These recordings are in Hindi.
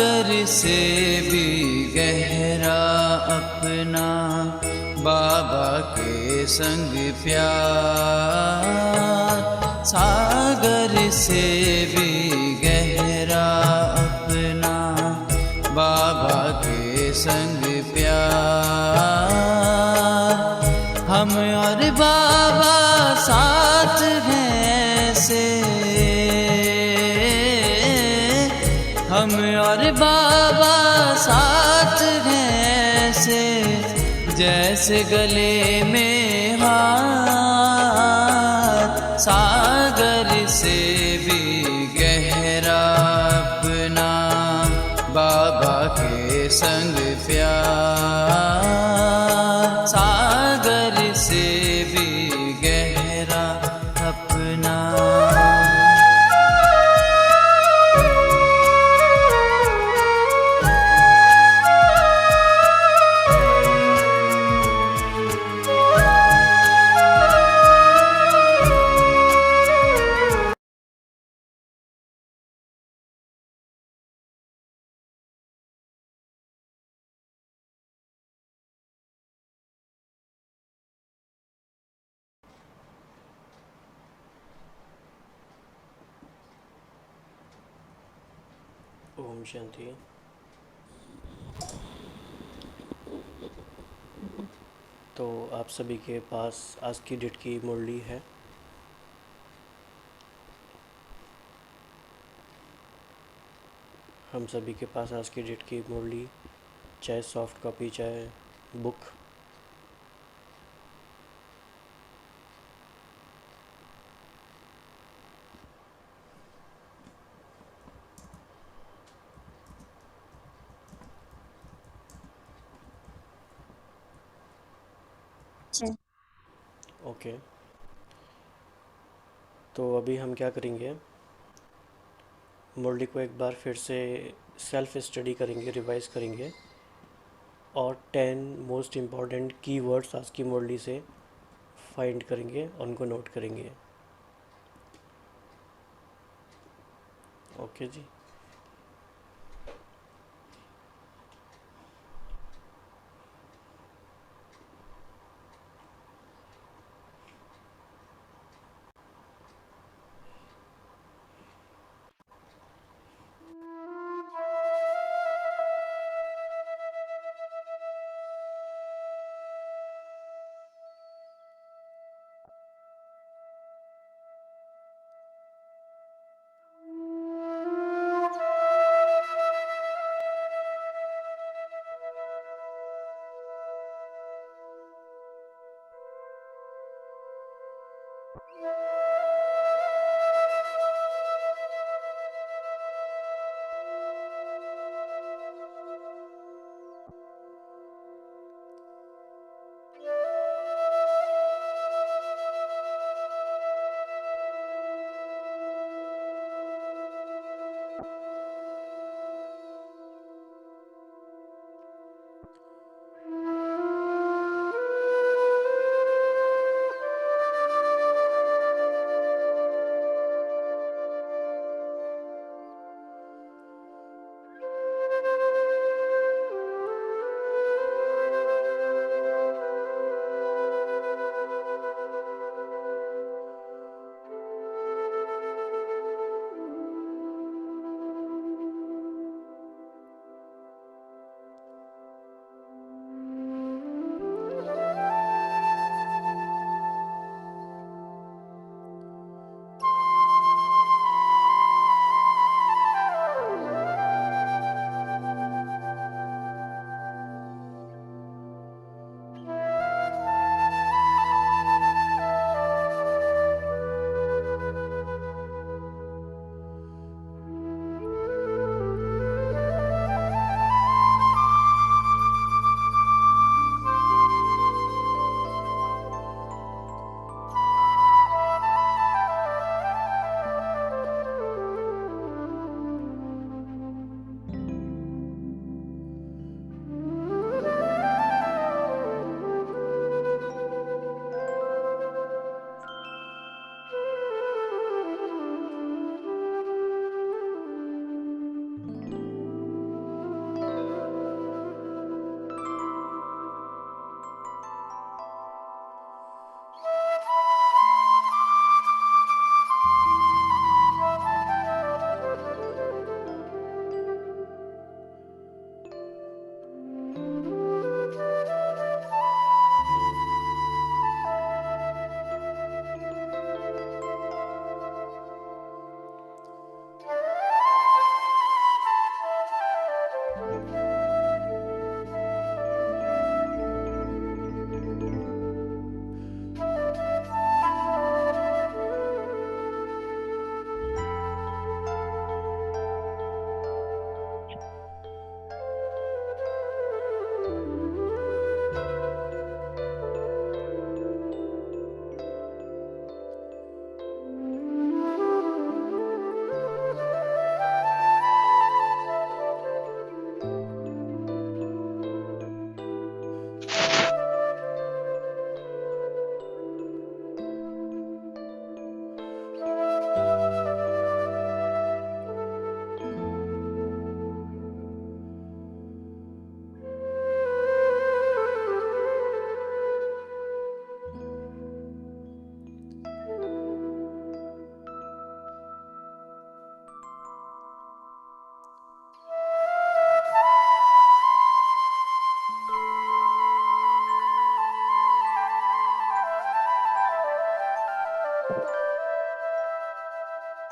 सागर से भी गहरा अपना बाबा के संग प्यार। सागर से भी गहरा अपना बाबा के संग प्यार। हम और बाबा साथ हैं ऐसे, हम और बाबा साथ हैं ऐसे, जैसे गले में हाथ। सागर से भी गहरा अपना बाबा के संग प्यार। सागर से भी गहरा अपना। ओम शांति। तो आप सभी के पास आज की डेट की मुरली है। हम सभी के पास आज की डेट की मुरली, चाहे सॉफ्ट कॉपी चाहे बुक। ओके, तो अभी हम क्या करेंगे, मुरली को एक बार फिर से सेल्फ स्टडी करेंगे, रिवाइज करेंगे और 10 मोस्ट इम्पॉर्टेंट कीवर्ड्स आज की मुरली से फाइंड करेंगे और उनको नोट करेंगे। ओके जी।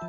हाँ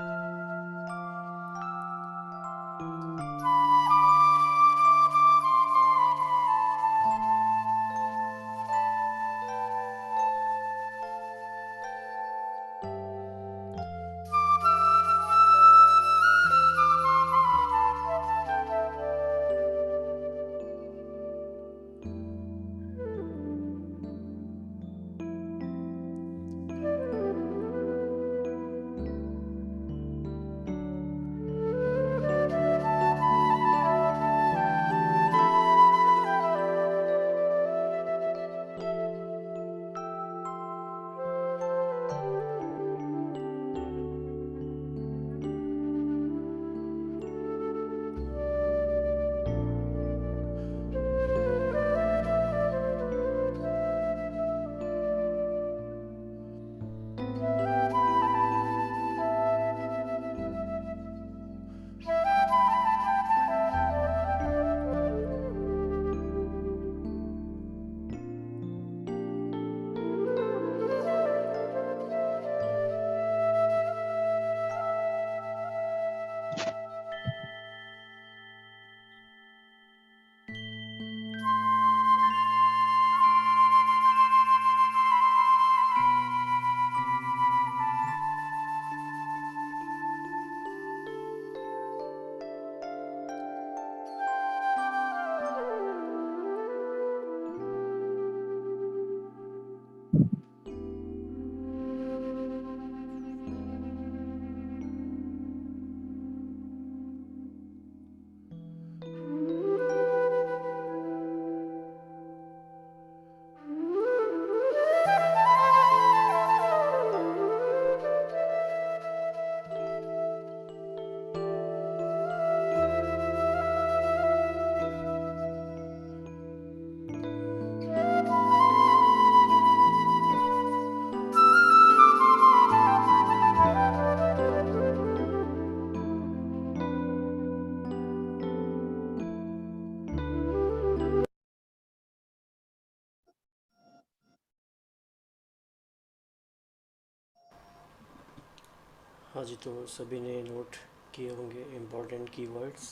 जी, तो सभी ने नोट किए होंगे इम्पोर्टेंट कीवर्ड्स।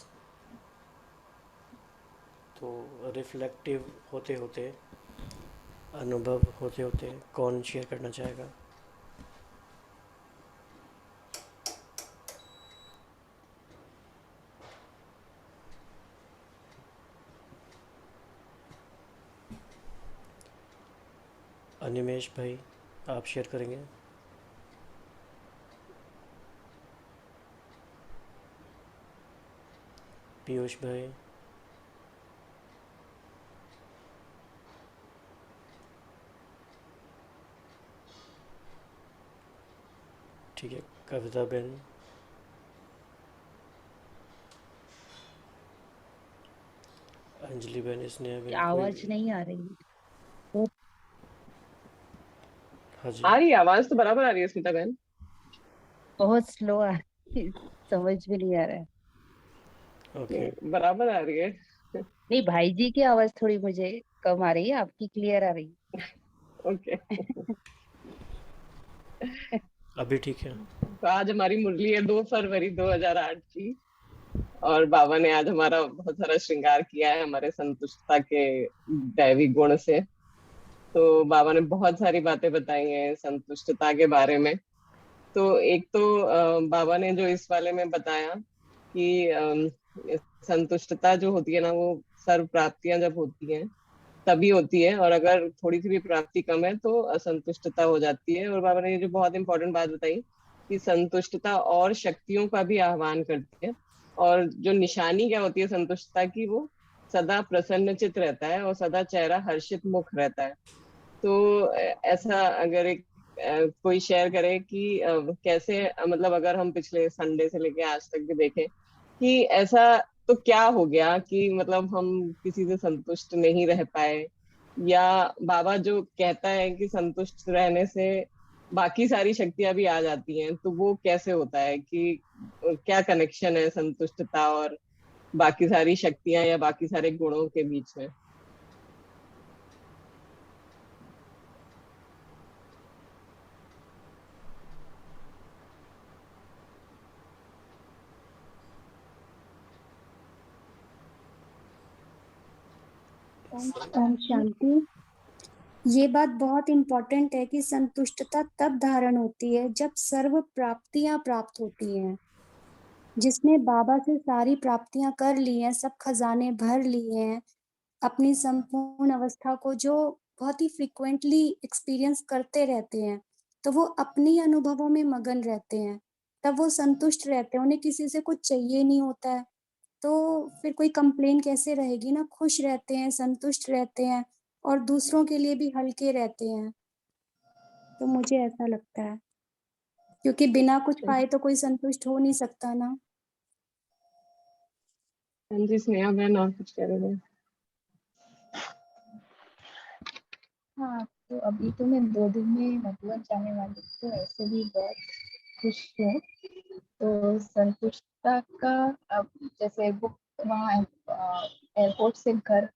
तो रिफ्लेक्टिव होते होते, अनुभव होते होते, कौन शेयर करना चाहेगा? अनिमेश भाई, आप शेयर करेंगे? पीयूष भाई? ठीक है, कविता बहन? अंजलि बहन, स्नेहा बहन, कोई? आवाज नहीं आ रही। वो हाँ जी। आ रही है आवाज तो बराबर आ रही है स्मिता बहन। बहुत स्लो आ रही, समझ में नहीं आ रहा है। ओके। नहीं बराबर आ रही है। नहीं, भाई जी की आवाज थोड़ी मुझे कम आ रही है, आपकी क्लियर आ रही ओके। है। अभी ठीक है? तो आज हमारी मुरली है 2 फरवरी 2008 की। और बाबा ने आज हमारा बहुत सारा श्रृंगार किया है हमारे संतुष्टता के दैवी गुण से। तो बाबा ने बहुत सारी बातें बताई हैं संतुष्टता के बारे में। तो एक तो बाबा ने जो इस वाले में बताया कि संतुष्टता जो होती है ना वो सर्व प्राप्तियां जब होती हैं तभी होती है, और अगर थोड़ी सी भी प्राप्ति कम है तो असंतुष्टता हो जाती है। और बाबा ने ये जो बहुत इंपॉर्टेंट बात बताई कि संतुष्टता और शक्तियों का भी आह्वान करती है। और जो निशानी क्या होती है संतुष्टता की, वो सदा प्रसन्नचित रहता है और सदा चेहरा हर्षित मुख रहता है। तो ऐसा अगर एक कोई शेयर करे कि कैसे मतलब अगर हम पिछले संडे से लेके आज तक भी देखें कि ऐसा तो क्या हो गया कि मतलब हम किसी से संतुष्ट नहीं रह पाए, या बाबा जो कहता है कि संतुष्ट रहने से बाकी सारी शक्तियां भी आ जाती हैं, तो वो कैसे होता है कि क्या कनेक्शन है संतुष्टता और बाकी सारी शक्तियां या बाकी सारे गुणों के बीच में। ओम शांति। ये बात बहुत इम्पोर्टेंट है कि संतुष्टता तब धारण होती है जब सर्व प्राप्तियां प्राप्त होती हैं। जिसने बाबा से सारी प्राप्तियां कर ली हैं, सब खजाने भर लिए हैं, अपनी संपूर्ण अवस्था को जो बहुत ही फ्रिक्वेंटली एक्सपीरियंस करते रहते हैं, तो वो अपनी अनुभवों में मगन रहते हैं, तब वो संतुष्ट रहते हैं, उन्हें किसी से कुछ चाहिए नहीं होता है। तो फिर कोई कंप्लेन कैसे रहेगी ना, खुश रहते हैं, संतुष्ट रहते हैं और दूसरों के लिए भी हल्के रहते हैं। तो मुझे ऐसा लगता है, क्योंकि बिना कुछ पाए तो कोई संतुष्ट हो नहीं सकता ना। हाँ जी, स्नेहा बहन और कुछ कह रहे थे? हाँ, तो अभी तो मैं 2 दिन में मधुबन जाने वाली हूँ, तो ऐसे भी बहुत खुश हूँ। तो संतुष्टता का अब जैसे बुक वहाँ एयरपोर्ट से घर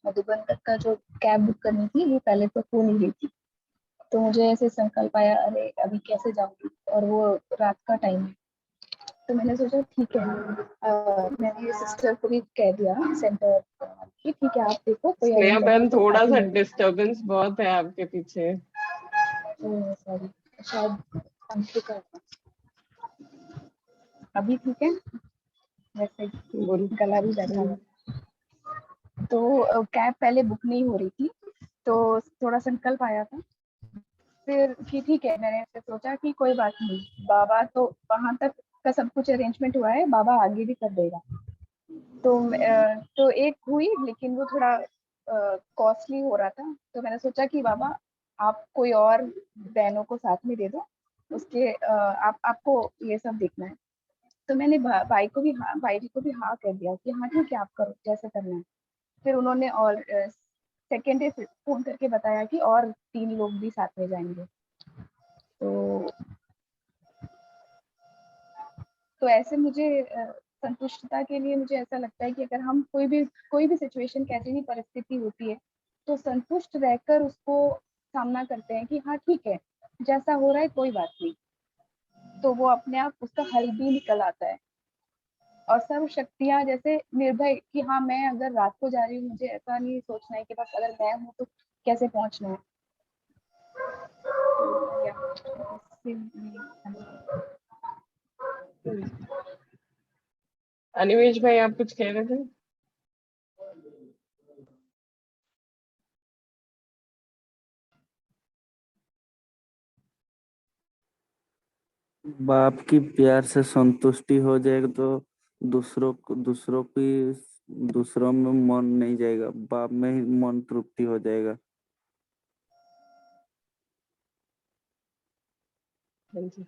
मधुबन तक का जो कैब बुक करनी थी, वो पहले तो हो नहीं रही थी। तो मुझे ऐसे संकल्प आया, अरे अभी कैसे जाऊँगी, और वो रात का टाइम है। तो मैंने सोचा ठीक है, मैंने सिस्टर को भी कह दिया सेंटर कि ठीक है, आप देखो कोई स्नेहा अरेंज बहन, तो थोड़ा आती सा नहीं। डिस्टरबेंस बहुत है आपके पीछे। सॉरी, शायद अमेरिका का। अभी ठीक है, वैसे बोल। गला भी बैठा हुआ। तो कैब पहले बुक नहीं हो रही थी, तो थोड़ा संकल्प आया था फिर कि ठीक है, मैंने ऐसे सोचा कि कोई बात नहीं, बाबा तो वहां तक का सब कुछ अरेंजमेंट हुआ है, बाबा आगे भी कर देगा। तो एक हुई, लेकिन वो थोड़ा कॉस्टली हो रहा था, तो मैंने सोचा कि बाबा आप कोई और बहनों को साथ में दे दो, उसके आपको ये सब देखना है। तो मैंने भाई जी को भी हाँ कर दिया कि हाँ ठीक है, आप करो जैसे करना है। फिर उन्होंने और सेकेंड डे फोन करके बताया कि और 3 लोग भी साथ में जाएंगे। तो ऐसे मुझे संतुष्टता के लिए मुझे ऐसा लगता है कि अगर हम कोई भी सिचुएशन, कैसी भी परिस्थिति होती है, तो संतुष्ट रहकर उसको सामना करते हैं कि हाँ ठीक है, जैसा हो रहा है कोई बात नहीं, तो वो अपने आप उसका हल भी निकल आता है। और सर्व शक्तियाँ जैसे निर्भय कि हाँ, मैं अगर रात को जा रही हूँ, मुझे ऐसा नहीं सोचना है कि बस अगर मैं हूँ तो कैसे पहुंचना है। अनिमेश भाई, आप कुछ कह रहे थे? बाप की प्यार से संतुष्टि हो जाएगा तो दूसरों में मन नहीं जाएगा, बाप में ही मन तृप्ति हो जाएगा। हाँ जी।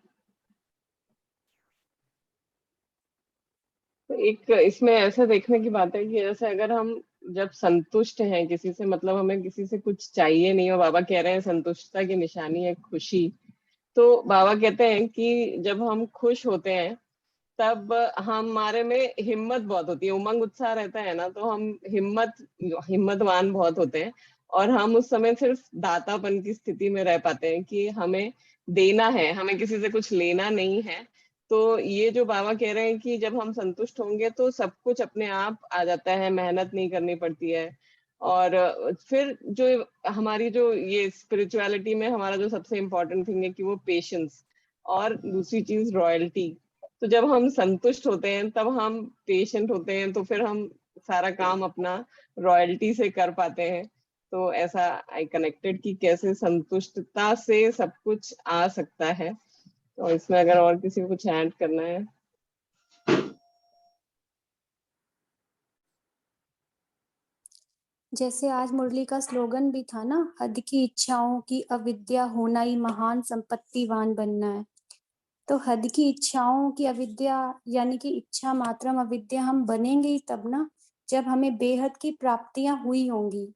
तो एक इसमें ऐसा देखने की बात है कि जैसे अगर हम जब संतुष्ट हैं किसी से, मतलब हमें किसी से कुछ चाहिए नहीं, और बाबा कह रहे हैं संतुष्टता की निशानी है खुशी। तो बाबा कहते हैं कि जब हम खुश होते हैं तब हमारे में हिम्मत बहुत होती है, उमंग उत्साह रहता है ना, तो हम हिम्मतवान बहुत होते हैं। और हम उस समय सिर्फ दातापन की स्थिति में रह पाते हैं कि हमें देना है, हमें किसी से कुछ लेना नहीं है। तो ये जो बाबा कह रहे हैं कि जब हम संतुष्ट होंगे तो सब कुछ अपने आप आ जाता है, मेहनत नहीं करनी पड़ती है। और फिर जो हमारी जो ये स्पिरिचुअलिटी में हमारा जो सबसे इम्पोर्टेंट थिंग है कि वो पेशेंस, और दूसरी चीज रॉयल्टी। तो जब हम संतुष्ट होते हैं तब हम पेशेंट होते हैं, तो फिर हम सारा काम अपना रॉयल्टी से कर पाते हैं। तो ऐसा आई कनेक्टेड कि कैसे संतुष्टता से सब कुछ आ सकता है। तो इसमें अगर और किसी को कुछ ऐड करना है। जैसे आज मुरली का स्लोगन भी था ना, हद की इच्छाओं की अविद्या होना ही महान संपत्तिवान बनना है। तो हद की इच्छाओं की अविद्या यानी कि इच्छा मात्रम अविद्या हम बनेंगे ही तब ना, जब हमें बेहद की प्राप्तियां हुई होंगी।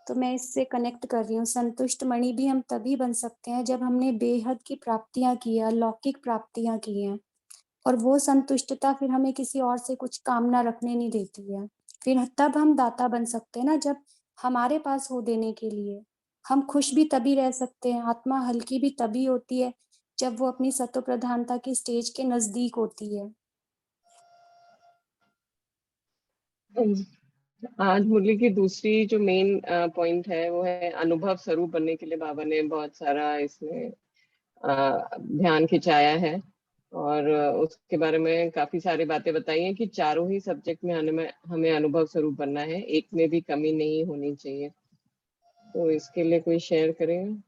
तो मैं इससे कनेक्ट कर रही हूँ, संतुष्ट मणि भी हम तभी बन सकते हैं जब हमने बेहद की प्राप्तियां की है, अलौकिक प्राप्तियां की हैं। और वो संतुष्टता फिर हमें किसी और से कुछ कामना रखने नहीं देती है। फिर तब हम दाता बन सकते हैं ना, जब हमारे पास हो देने के लिए। हम खुश भी तभी रह सकते हैं, आत्मा हल्की भी तभी होती है जब वो अपनी सत्व प्रधानता की स्टेज के नजदीक होती है। आज मुरली की दूसरी जो मेन पॉइंट है वो है अनुभव स्वरूप बनने के लिए बाबा ने बहुत सारा इसमें ध्यान खिंचाया है। और उसके बारे में काफी सारी बातें बताई हैं कि चारों ही सब्जेक्ट में हमें अनुभव स्वरूप बनना है, एक में भी कमी नहीं होनी चाहिए। तो इसके लिए कोई शेयर करेगा?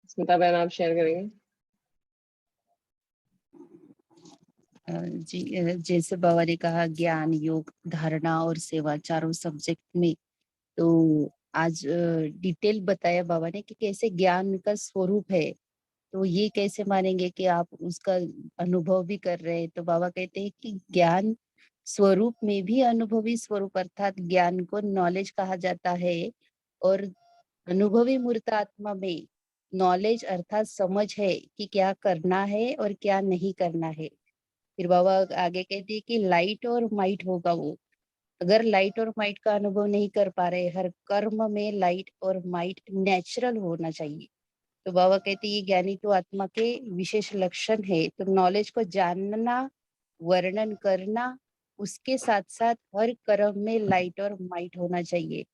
स्मिता बहन, आप शेयर करेंगे? जी, जैसे बाबा ने कहा ज्ञान, योग, धारणा और सेवा चारों सब्जेक्ट में, तो आज डिटेल बताया बाबा ने कि कैसे ज्ञान का स्वरूप है। तो ये कैसे मानेंगे कि आप उसका अनुभव भी कर रहे हैं? तो बाबा कहते हैं कि ज्ञान स्वरूप में भी अनुभवी स्वरूप अर्थात ज्ञान को नॉलेज कहा जाता है, और अनुभवी मूर्त आत्मा में नॉलेज अर्थात समझ है कि क्या करना है और क्या नहीं करना है। फिर बाबा आगे कहते हैं कि लाइट और माइट होगा वो। अगर लाइट और माइट का अनुभव नहीं कर पा रहे, हर कर्म में लाइट और माइट नेचुरल होना चाहिए। तो बाबा कहते हैं ये ज्ञानी तो आत्मा के विशेष लक्षण है। तो नॉलेज को जानना, वर्णन करना, उसके साथ साथ हर कर्म में लाइट और माइट होना चाहिए।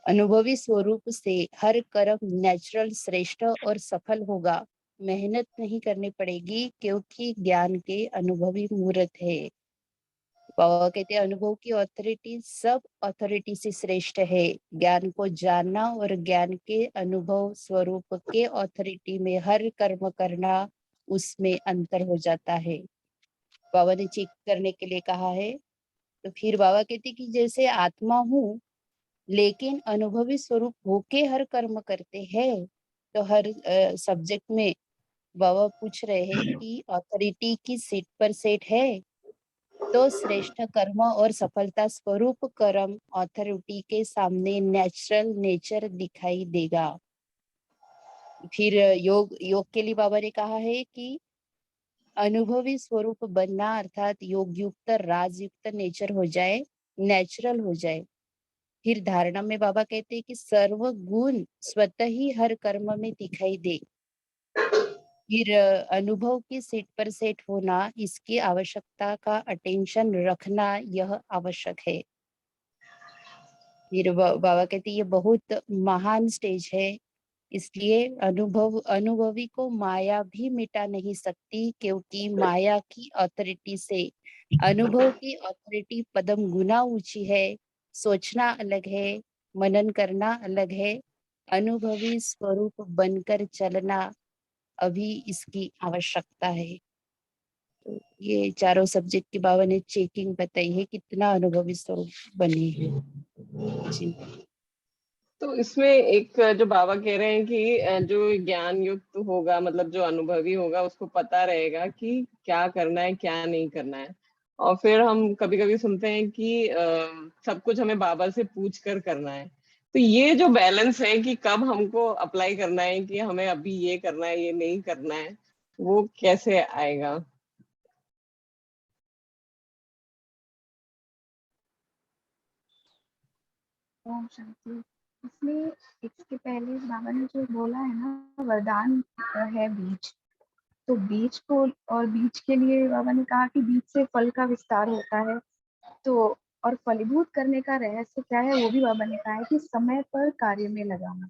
अनुभवी स्वरूप से हर कर्म नेचुरल, श्रेष्ठ और सफल होगा। मेहनत नहीं करनी पड़ेगी क्योंकि ज्ञान के अनुभवी मूर्त है। बाबा कहते हैं अनुभव की अथॉरिटी सब अथॉरिटी से श्रेष्ठ है। ज्ञान को जानना और ज्ञान के अनुभव स्वरूप के अथॉरिटी में हर कर्म करना, उसमें अंतर हो जाता है। बाबा ने चेक करने के लिए कहा है। तो फिर बाबा कहते कि जैसे आत्मा हूँ लेकिन अनुभवी स्वरूप होके हर कर्म करते हैं। तो हर सब्जेक्ट में बाबा पूछ रहे हैं कि अथॉरिटी की सीट पर सेट है तो श्रेष्ठ कर्म और सफलता स्वरूप कर्म अथॉरिटी के सामने नेचुरल नेचर दिखाई देगा। फिर योग के लिए बाबा ने कहा है कि अनुभवी स्वरूप बनना अर्थात योग युक्त, राजयुक्त नेचर हो जाए, नेचुरल हो जाए। फिर धारणा में बाबा कहते हैं कि सर्व गुण स्वतः ही हर कर्म में दिखाई दे। फिर अनुभव की सीट पर सेट होना, इसकी आवश्यकता का अटेंशन रखना यह आवश्यक है। फिर बाबा कहते हैं ये बहुत महान स्टेज है, इसलिए अनुभवी को माया भी मिटा नहीं सकती, क्योंकि माया की अथॉरिटी से अनुभव की अथॉरिटी पदम गुना ऊंची है। सोचना अलग है, मनन करना अलग है, अनुभवी स्वरूप बनकर चलना अभी इसकी आवश्यकता है। तो ये चारों सब्जेक्ट के बाबा ने चेकिंग बताई है कितना अनुभवी स्वरूप बने हैं। जी। तो इसमें एक जो बाबा कह रहे हैं कि जो ज्ञान युक्त होगा, मतलब जो अनुभवी होगा, उसको पता रहेगा कि क्या करना है क्या नहीं करना है। और फिर हम कभी कभी सुनते हैं कि सब कुछ हमें बाबा से पूछ कर करना है। तो ये जो बैलेंस है कि कब हमको अप्लाई करना है कि हमें अभी ये करना है ये नहीं करना है, वो कैसे आएगा? ओम शांति। इसमें इसके पहले बाबा ने जो बोला है ना, वरदान है बीज। तो बीज को, और बीज के लिए बाबा ने कहा कि बीज से फल का विस्तार होता है। तो और फलीभूत करने का रहस्य क्या है, वो भी बाबा ने कहा है कि समय पर कार्य में लगाना।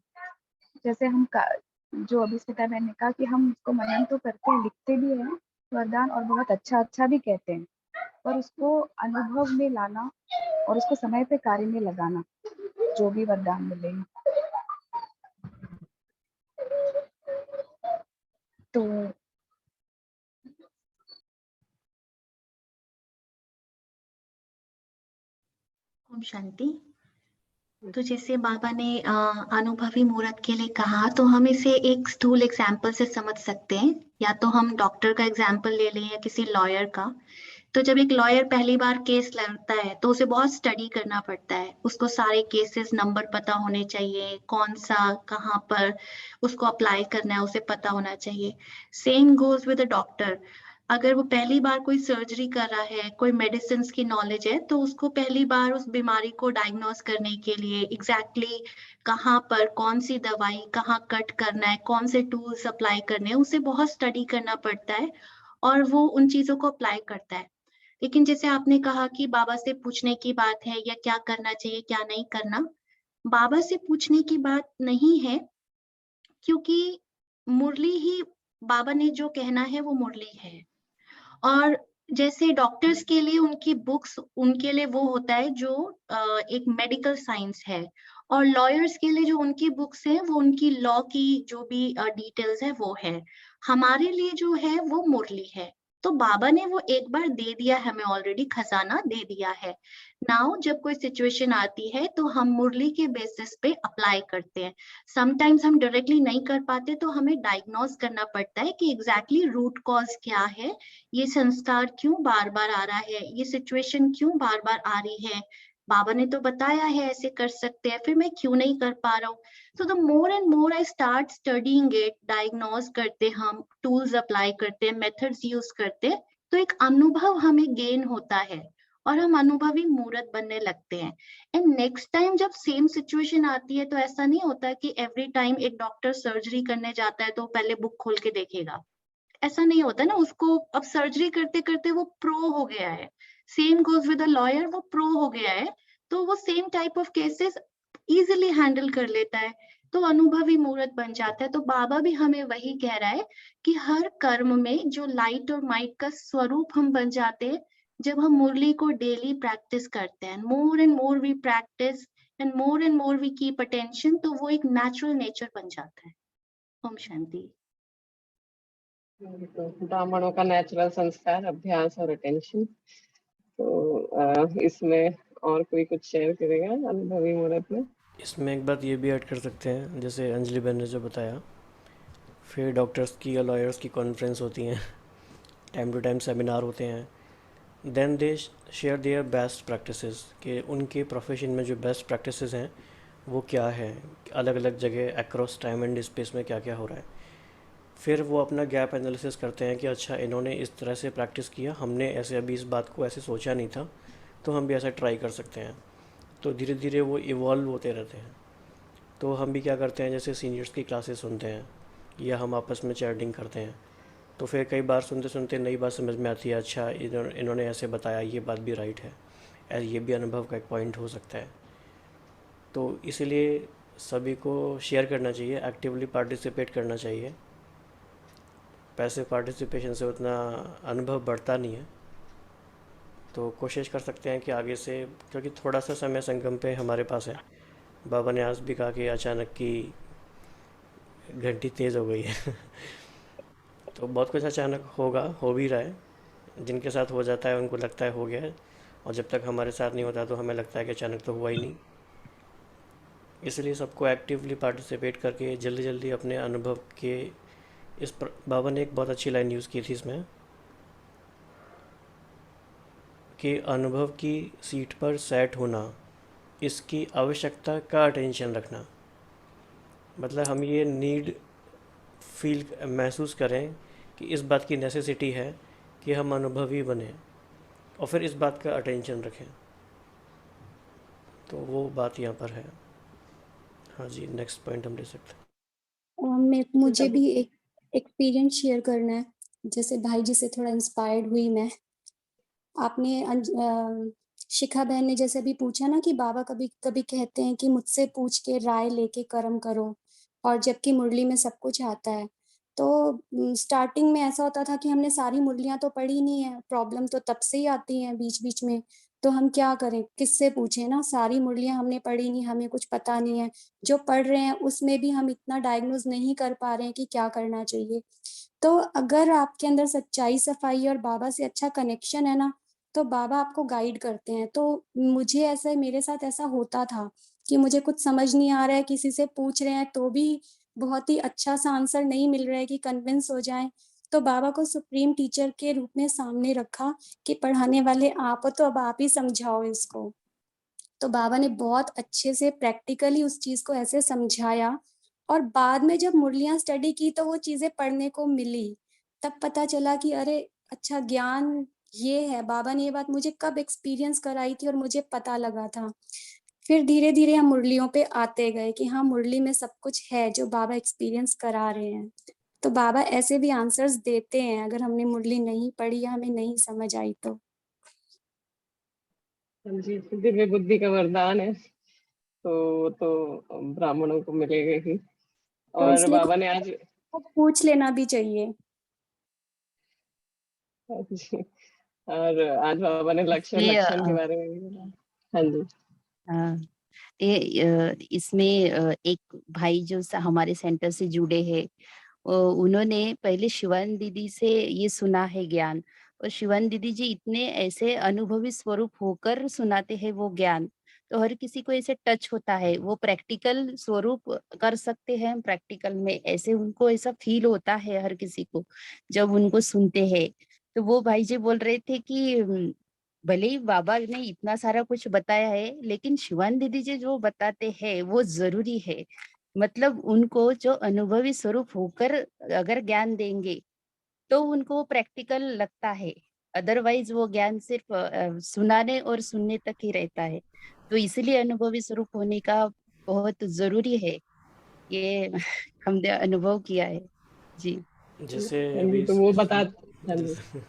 जैसे हम जो अभी स्मिता बहन ने कहा कि हम उसको मनन तो करते हैं, लिखते भी हैं वरदान, और बहुत अच्छा अच्छा भी कहते हैं, पर उसको अनुभव में लाना और उसको समय पे कार्य में लगाना, जो भी वरदान मिले। तो ओम शांति। तो जैसे बाबा ने अनुभवी मूर्त के लिए कहा, तो हम इसे एक स्थूल एग्जाम्पल से समझ सकते हैं। या तो हम डॉक्टर का एग्जाम्पल ले लें या किसी लॉयर का। तो जब एक लॉयर पहली बार केस लड़ता है तो उसे बहुत स्टडी करना पड़ता है। उसको सारे केसेस नंबर पता होने चाहिए, कौन सा कहाँ पर उसको अप्लाई करना है उसे पता होना चाहिए। Same goes with a doctor. अगर वो पहली बार कोई सर्जरी कर रहा है, कोई मेडिसिन की नॉलेज है, तो उसको पहली बार उस बीमारी को डायग्नोस करने के लिए एग्जैक्टली कहाँ पर कौन सी दवाई कहाँ कट करना है, कौन से टूल्स अप्लाई करने हैं, उसे बहुत स्टडी करना पड़ता है और वो उन चीजों को अप्लाई करता है। लेकिन जैसे आपने कहा कि बाबा से पूछने की बात है या क्या करना चाहिए क्या नहीं करना, बाबा से पूछने की बात नहीं है, क्योंकि मुरली ही बाबा ने जो कहना है वो मुरली है। और जैसे डॉक्टर्स के लिए उनकी बुक्स उनके लिए वो होता है जो एक मेडिकल साइंस है, और लॉयर्स के लिए जो उनकी बुक्स है वो उनकी लॉ की जो भी डिटेल्स है वो है। हमारे लिए जो है वो मुरली है। तो बाबा ने वो एक बार दे दिया है, हमें ऑलरेडी खजाना दे दिया है। नाउ जब कोई सिचुएशन आती है तो हम मुरली के बेसिस पे अप्लाई करते हैं। समटाइम्स हम डायरेक्टली नहीं कर पाते तो हमें डायग्नोस करना पड़ता है कि एग्जैक्टली रूट कॉज क्या है, ये संस्कार क्यों बार बार आ रहा है, ये सिचुएशन क्यों बार बार आ रही है। बाबा ने तो बताया है ऐसे कर सकते हैं, फिर मैं क्यों नहीं कर पा रहा हूँ। So the more and more I start studying it, diagnose करते, हम टूल्स अप्लाई करते हैं, मेथड्स यूज करते हैं, तो एक अनुभव हमें गेन होता है और हम अनुभवी मूर्त बनने लगते हैं। एंड नेक्स्ट टाइम जब सेम सिचुएशन आती है तो ऐसा नहीं होता कि एवरी टाइम एक डॉक्टर सर्जरी करने जाता है तो पहले बुक खोल के देखेगा। ऐसा नहीं होता ना, उसको अब सर्जरी करते करते वो प्रो हो गया है। Same goes with a lawyer, वो प्रो हो गया है, तो वो same type of cases easily handle कर लेता है, तो अनुभवी मूर्त बन जाता है। तो बाबा भी हमें वही कह रहा है कि हर कर्म में जो लाइट और माइट का स्वरूप हम बन जाते हैं जब हम मुरली को डेली प्रैक्टिस करते हैं। More and more we practice and more we keep attention, तो वो एक नेचुरल नेचर बन जाता है। ओम शांति। तो ब्राह्मणों का नेचुरल संस्कार, अभ्यास और अटेंशन। तो इसमें और कोई कुछ शेयर करेगा अनुभवी मुहूर्त में? इसमें एक बात ये भी ऐड कर सकते हैं, जैसे अंजलि बहन ने जो बताया, फिर डॉक्टर्स की या लॉयर्स की कॉन्फ्रेंस होती हैं, टाइम टू टाइम सेमिनार होते हैं, then they share their best practices, कि उनके प्रोफेशन में जो बेस्ट प्रैक्टिसेस हैं वो क्या है, अलग अलग जगह अक्रॉस टाइम एंड स्पेस में क्या क्या हो रहा है। फिर वो अपना गैप एनालिसिस करते हैं कि अच्छा इन्होंने इस तरह से प्रैक्टिस किया, हमने ऐसे अभी इस बात को ऐसे सोचा नहीं था, तो हम भी ऐसा ट्राई कर सकते हैं। तो धीरे धीरे वो इवॉल्व होते रहते हैं। तो हम भी क्या करते हैं, जैसे सीनियर्स की क्लासेस सुनते हैं या हम आपस में चैटिंग करते हैं, तो फिर कई बार सुनते सुनते नई बात समझ में आती है, अच्छा इन्होंने ऐसे बताया, ये बात भी राइट है, ये भी अनुभव का एक पॉइंट हो सकता है। तो इसीलिए सभी को शेयर करना चाहिए, एक्टिवली पार्टिसिपेट करना चाहिए। पैसिव पार्टिसिपेशन से उतना अनुभव बढ़ता नहीं है, तो कोशिश कर सकते हैं कि आगे से, क्योंकि थोड़ा सा समय संगम पे हमारे पास है। बाबा ने आज भी कहा कि अचानक की घंटी तेज़ हो गई है तो बहुत कुछ अचानक होगा, हो भी रहा है। जिनके साथ हो जाता है उनको लगता है हो गया है, और जब तक हमारे साथ नहीं होता तो हमें लगता है कि अचानक तो हुआ ही नहीं। इसलिए सबको एक्टिवली पार्टिसिपेट करके जल्दी जल्दी अपने अनुभव के बाबा ने एक बहुत अच्छी लाइन यूज़ की थी इसमें, कि अनुभव की सीट पर सेट होना, इसकी आवश्यकता का अटेंशन रखना। मतलब हम ये नीड फील महसूस करें कि इस बात की नेसेसिटी है कि हम अनुभवी बने, और फिर इस बात का अटेंशन रखें। तो वो बात यहाँ पर है। हाँ जी, नेक्स्ट पॉइंट हम ले सकते हैं। मुझे भी एक एक्सपीरियंस शेयर करना है। जैसे भाई जी से थोड़ा इंस्पायर्ड हुई मैं। आपने शिखा बहन ने जैसे अभी पूछा ना कि बाबा कभी-कभी कहते हैं कि मुझसे पूछ के राय लेके कर्म करो, और जबकि मुरली में सब कुछ आता है। तो स्टार्टिंग में ऐसा होता था कि हमने सारी मुरलियाँ तो पढ़ी नहीं है, प्रॉब्लम तो तब से ही आती हैं बीच-बीच में। तो हम क्या करें, किससे पूछें ना, सारी मुरलियाँ हमने पढ़ी नहीं, हमें कुछ पता नहीं है। जो पढ़ रहे हैं उसमें भी हम इतना डायग्नोज़ नहीं कर पा रहे हैं कि क्या करना चाहिए। तो अगर आपके अंदर सच्चाई, सफाई और बाबा से अच्छा कनेक्शन है ना, तो बाबा आपको गाइड करते हैं। तो मुझे ऐसा, मेरे साथ ऐसा होता था कि मुझे कुछ समझ नहीं आ रहा है, किसी से पूछ रहे हैं तो भी बहुत ही अच्छा-सा आंसर नहीं मिल रहा है कि कन्विंस हो जाएँ। तो बाबा को सुप्रीम टीचर के रूप में सामने रखा कि पढ़ाने वाले आप हो, तो अब आप ही समझाओ इसको। तो बाबा ने बहुत अच्छे से प्रैक्टिकली उस चीज़ को ऐसे समझाया, और बाद में जब मुरलियाँ स्टडी की तो वो चीज़ें पढ़ने को मिली। तब पता चला कि अरे! अच्छा ज्ञान ये है, बाबा ने ये बात मुझे कब एक्सपीरियंस कराई थी और मुझे पता लगा था। फिर धीरे-धीरे हम मुरलियों पे आते गए कि हाँ, मुरली में सब कुछ है जो बाबा एक्सपीरियंस करा रहे हैं। तो बाबा ऐसे भी आंसर्स देते हैं अगर हमने मुरली नहीं पढ़ी या हमें नहीं समझ आई तो। हाँ जी, दिव्य बुद्धि का वरदान है, तो वो तो ब्राह्मणों को मिलेगा ही। तो और इसलिए बाबा ने आज खुद पूछ लेना भी चाहिए। जी, और आज बाबा ने लक्ष्य और इसमें लक्षण के बारे में भी बोला। हाँ जी। हाँ, इसमें एक भाई जो हमारे सेंटर से जुड़े हैं, उन्होंने पहले शिवान दीदी से ये सुना है ज्ञान, और शिवान दीदी जी इतने ऐसे अनुभवी स्वरूप होकर सुनाते हैं वो ज्ञान, तो हर किसी को ऐसे टच होता है, वो प्रैक्टिकल स्वरूप कर सकते हैं प्रैक्टिकल में, ऐसे उनको ऐसा फील होता है हर किसी को जब उनको सुनते हैं। तो वो भाई जी बोल रहे थे कि भले ही बाबा ने इतना सारा कुछ बताया है, लेकिन शिवान दीदी जी जो बताते हैं वो जरूरी है। मतलब उनको जो अनुभवी स्वरूप होकर अगर ज्ञान देंगे तो उनको प्रैक्टिकल लगता है, अदरवाइज वो ज्ञान सिर्फ सुनाने और सुनने तक ही रहता है। तो इसलिए अनुभवी स्वरूप होने का बहुत जरूरी है, ये हमने अनुभव किया है। जी। जैसे हाँ जी, अभी तो वो बता। हाँ जी। जैसे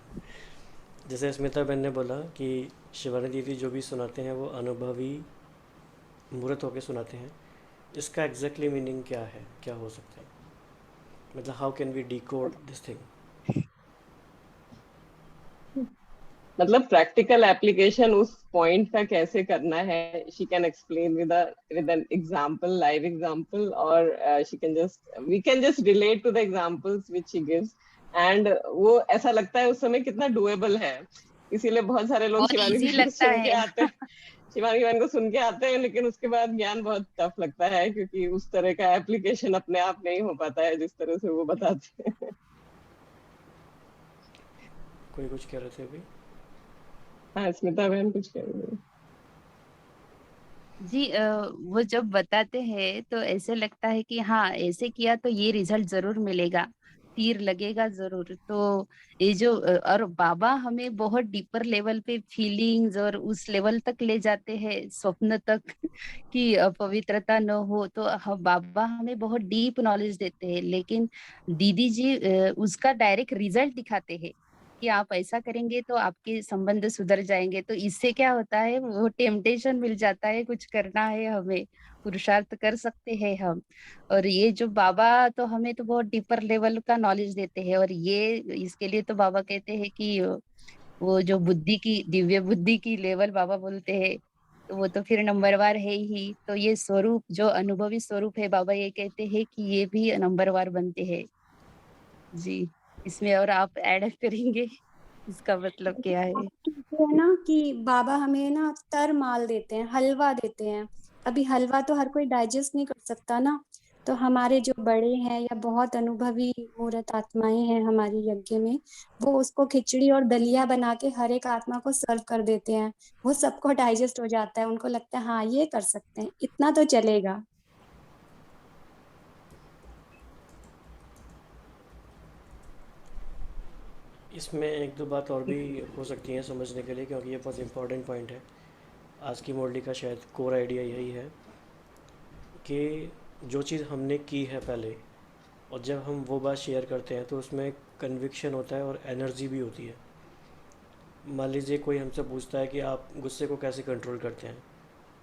जैसे स्मिता बहन ने बोला कि शिवानी दीदी जो भी सुनाते हैं वो अनुभवी मूर्त होके सुनाते हैं, इसका एग्जैक्टली मीनिंग क्या है, क्या हो सकता है? मतलब how can we decode this thing? मतलब प्रैक्टिकल एप्लीकेशन उस पॉइंट का कैसे करना है, she can explain with an example, live example, और she can just we can just relate to the examples which she gives, and वो ऐसा लगता है उस समय कितना डुएबल है। इसीलिए बहुत सारे लोग बहुत शिवानी इजी बहन को लगता सुन के है। आते हैं, शिवानी बहन को सुन के आते हैं, लेकिन उसके बाद ज्ञान बहुत टफ लगता है, क्योंकि उस तरह का एप्लीकेशन अपने आप नहीं हो पाता है जिस तरह से वो बताते हैं। कोई कुछ कह रहे थे अभी? हाँ, स्मिता बहन कुछ कह रही है। जी, वो जब बताते हैं तो ऐसे लगता है कि हाँ ऐसे किया तो ये रिजल्ट जरूर मिलेगा, तीर लगेगा जरूर। तो ये जो और बाबा हमें बहुत डीपर लेवल पे फीलिंग्स और उस लेवल तक ले जाते हैं, स्वप्न तक कि पवित्रता न हो तो बाबा हमें बहुत डीप नॉलेज देते हैं, लेकिन दीदी जी उसका डायरेक्ट रिजल्ट दिखाते हैं कि आप ऐसा करेंगे तो आपके संबंध सुधर जाएंगे। तो इससे क्या होता है, वो टेम्पटेशन मिल जाता है, कुछ करना है हमें, पुरुषार्थ कर सकते हैं हम। और ये जो बाबा तो हमें तो बहुत डीपर लेवल का नॉलेज देते हैं, और ये इसके लिए तो बाबा कहते हैं कि वो जो बुद्धि की, दिव्य बुद्धि की लेवल बाबा बोलते हैं, तो वो तो फिर नंबरवार है ही। तो ये स्वरूप जो अनुभवी स्वरूप है, बाबा ये कहते हैं कि ये भी नंबरवार बनते हैं। जी, इसमें और आप ऐड करेंगे इसका मतलब क्या है? ये है ना कि बाबा हमें ना तर माल देते हैं, हलवा देते हैं। अभी हलवा तो हर कोई डाइजेस्ट नहीं कर सकता ना, तो हमारे जो बड़े हैं या बहुत अनुभवी मूर्त आत्माएं हैं हमारी यज्ञ में, वो उसको खिचड़ी और दलिया बना के हर एक आत्मा को सर्व कर देते हैं। वो सबको डाइजेस्ट हो जाता है, उनको लगता है हाँ ये कर सकते हैं, इतना तो चलेगा। इसमें एक दो बात और भी हो सकती है समझने के लिए, क्योंकि ये बहुत इंपॉर्टेंट पॉइंट है। आज की मुरली का शायद कोर आइडिया यही है कि जो चीज़ हमने की है पहले, और जब हम वो बात शेयर करते हैं तो उसमें कन्विक्शन होता है और एनर्जी भी होती है। मान लीजिए कोई हमसे पूछता है कि आप गुस्से को कैसे कंट्रोल करते हैं,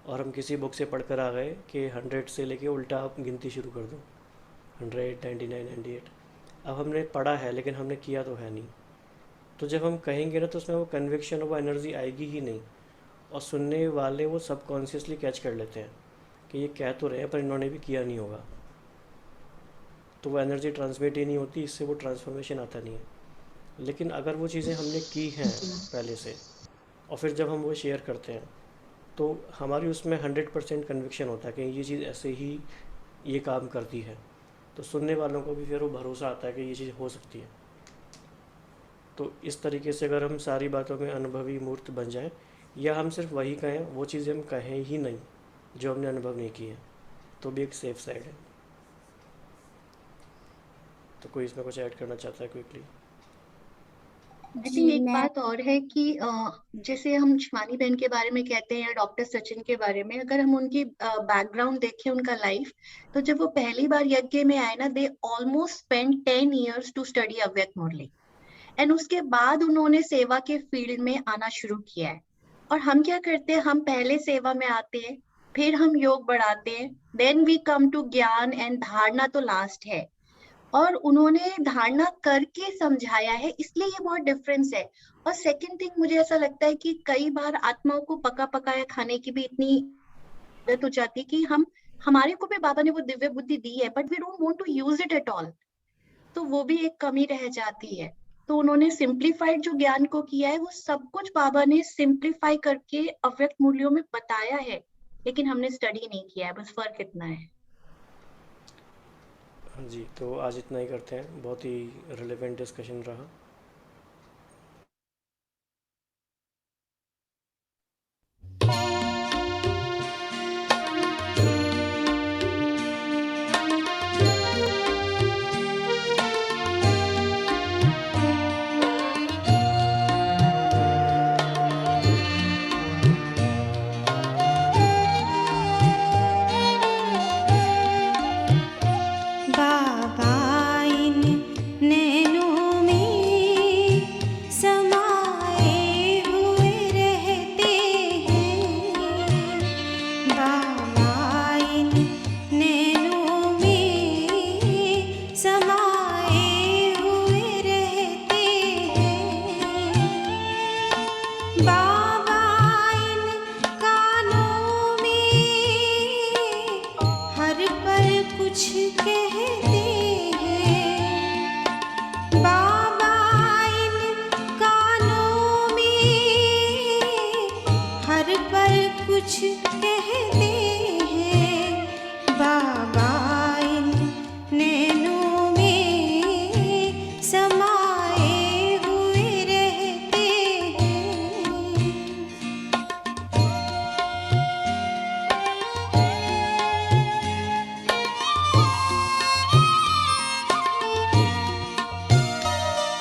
और हम किसी बुक से पढ़ कर आ गए कि 100 से लेके उल्टा आप गिनती शुरू कर दो, 100, 99, 98। अब हमने पढ़ा है लेकिन हमने किया तो है नहीं। तो जब हम कहेंगे ना तो उसमें वो कन्विक्शन और वो एनर्जी आएगी ही नहीं, और सुनने वाले वो सबकॉन्शियसली कैच कर लेते हैं कि ये कह तो रहे हैं पर इन्होंने भी किया नहीं होगा। तो वो एनर्जी ट्रांसमिट ही नहीं होती, इससे वो ट्रांसफॉर्मेशन आता नहीं है। लेकिन अगर वो चीज़ें हमने की हैं पहले से, और फिर जब हम वो शेयर करते हैं, तो हमारी उसमें 100% कन्विक्शन होता है कि ये चीज़ ऐसे ही ये काम करती है। तो सुनने वालों को भी फिर वो भरोसा आता है कि ये चीज़ हो सकती है। तो इस तरीके से अगर हम सारी बातों में अनुभवी मूर्त बन जाएं, या हम सिर्फ वही कहें, वो चीज़ें हम कहें ही नहीं जो हमने अनुभव नहीं की है, तो भी एक सेफ साइड है। तो कोई इसमें कुछ ऐड करना चाहता है क्विकली? आई जी थिंक एक मैं बात और है कि जैसे हम शिवानी बहन के बारे में कहते हैं या डॉक्टर सचिन के बारे में, अगर हम उनकी बैकग्राउंड देखें, उनका लाइफ, तो जब वो पहली बार यज्ञ में आए ना, they almost spend 10 years to study Avyakt Murli, and उसके बाद उन्होंने सेवा के फील्ड में आना शुरू किया है। और हम क्या करते हैं, हम पहले सेवा में आते हैं, फिर हम योग बढ़ाते हैं, देन वी कम टू ज्ञान एंड धारणा तो लास्ट है। और उन्होंने धारणा करके समझाया है, इसलिए ये बहुत डिफरेंस है। और सेकंड थिंग, मुझे ऐसा लगता है कि कई बार आत्माओं को पका पकाया खाने की भी इतनी आदत हो जाती है कि हमारे को भी बाबा ने वो दिव्य बुद्धि दी है, but we don't want to use it at all, तो वो भी एक कमी रह जाती है। तो उन्होंने सिंप्लीफाइड जो ज्ञान को किया है, वो सब कुछ बाबा ने सिंप्लीफाई करके अव्यक्त मूल्यों में बताया है, लेकिन हमने स्टडी नहीं किया है, बस फर्क इतना है। जी, तो आज इतना ही करते हैं, बहुत ही रिलेवेंट डिस्कशन रहा। बाबा इन नैनों में समाए हुए रहते हैं। बाबा इन नैनों में समाए हुए रहते हैं। बाबा इन कानों में हर पल कुछ कहते हैं। बाबा इन कानों में हर पल कुछ कहते हैं। बाबा इन नैनों में समाए हुए रहते हैं।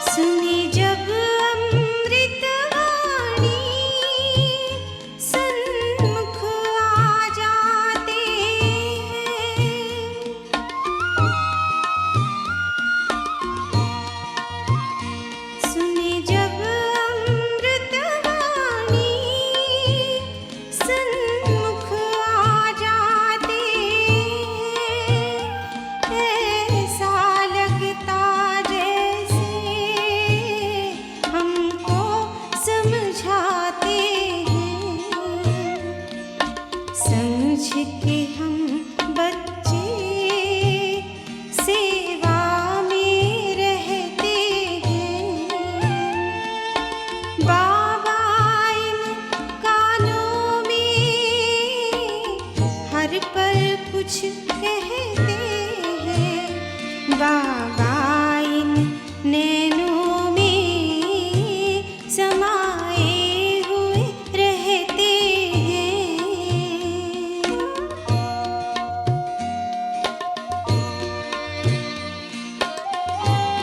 सुनी जब अमृतवाणी सन्मुख आ जाते हैं। सुनी जब अमृतवाणी सन्मुख आ जाते हैं। ऐसा लगता जैसे हमको समझाते हैं। समझ के हम बच्चे सेवा में रहते हैं। बाबा इन कानों में हर पल कुछ कहते हैं। बाबा